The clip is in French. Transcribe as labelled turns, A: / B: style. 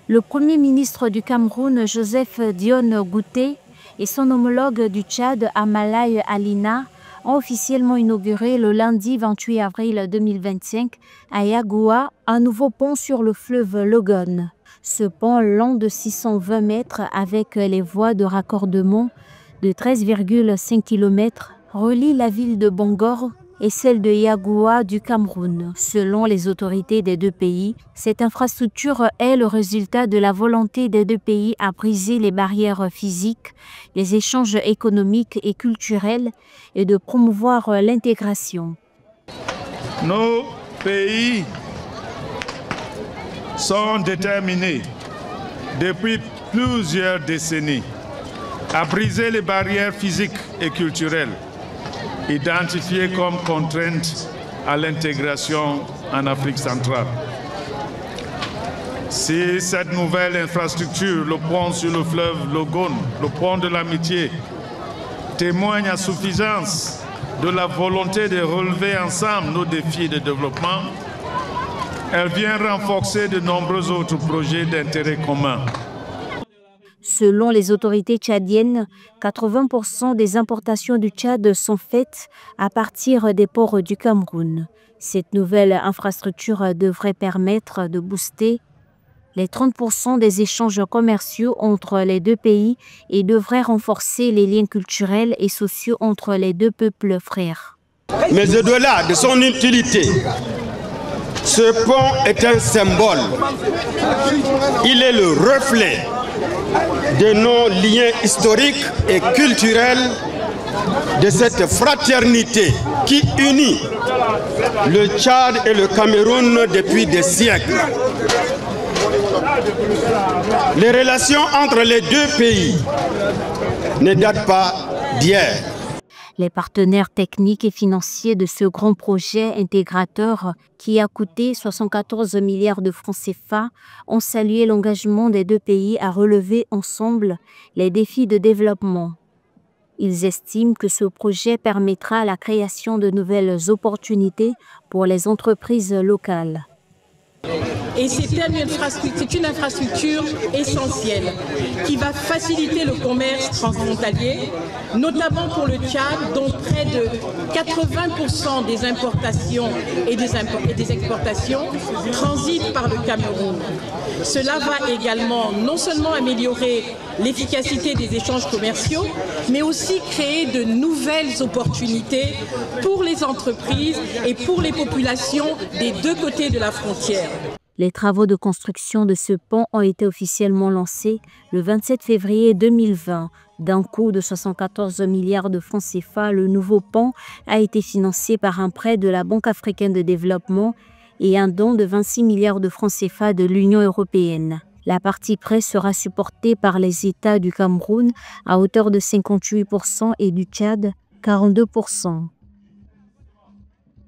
A: Le Premier ministre du Cameroun, Joseph Dione Gouté, et son homologue du Tchad, Amalai Alina, ont officiellement inauguré le lundi 28 avril 2025 à Yagoua un nouveau pont sur le fleuve Logone. Ce pont long de 620 mètres avec les voies de raccordement de 13,5 km relie la ville de Bangor et celle de Yagoua du Cameroun. Selon les autorités des deux pays, cette infrastructure est le résultat de la volonté des deux pays à briser les barrières physiques, les échanges économiques et culturels et de promouvoir l'intégration.
B: Nos pays sont déterminés depuis plusieurs décennies à briser les barrières physiques et culturelles identifiées comme contraintes à l'intégration en Afrique centrale. Si cette nouvelle infrastructure, le pont sur le fleuve Logone, le pont de l'amitié, témoigne à suffisance de la volonté de relever ensemble nos défis de développement, elle vient renforcer de nombreux autres projets d'intérêt commun.
A: Selon les autorités tchadiennes, 80% des importations du Tchad sont faites à partir des ports du Cameroun. Cette nouvelle infrastructure devrait permettre de booster les 30% des échanges commerciaux entre les deux pays et devrait renforcer les liens culturels et sociaux entre les deux peuples frères.
C: Mais au-delà de son utilité, ce pont est un symbole. Il est le reflet de nos liens historiques et culturels, de cette fraternité qui unit le Tchad et le Cameroun depuis des siècles. Les relations entre les deux pays ne datent pas d'hier.
A: Les partenaires techniques et financiers de ce grand projet intégrateur qui a coûté 74 milliards de francs CFA ont salué l'engagement des deux pays à relever ensemble les défis de développement. Ils estiment que ce projet permettra la création de nouvelles opportunités pour les entreprises locales.
D: Et c'est une infrastructure essentielle qui va faciliter le commerce transfrontalier, notamment pour le Tchad, dont près de 80% des importations et des exportations transitent par le Cameroun. Cela va également non seulement améliorer l'efficacité des échanges commerciaux, mais aussi créer de nouvelles opportunités pour les entreprises et pour les populations des deux côtés de la frontière.
A: Les travaux de construction de ce pont ont été officiellement lancés le 27 février 2020. D'un coût de 74 milliards de francs CFA, le nouveau pont a été financé par un prêt de la Banque africaine de développement et un don de 26 milliards de francs CFA de l'Union européenne. La partie prêt sera supportée par les États du Cameroun à hauteur de 58% et du Tchad 42%.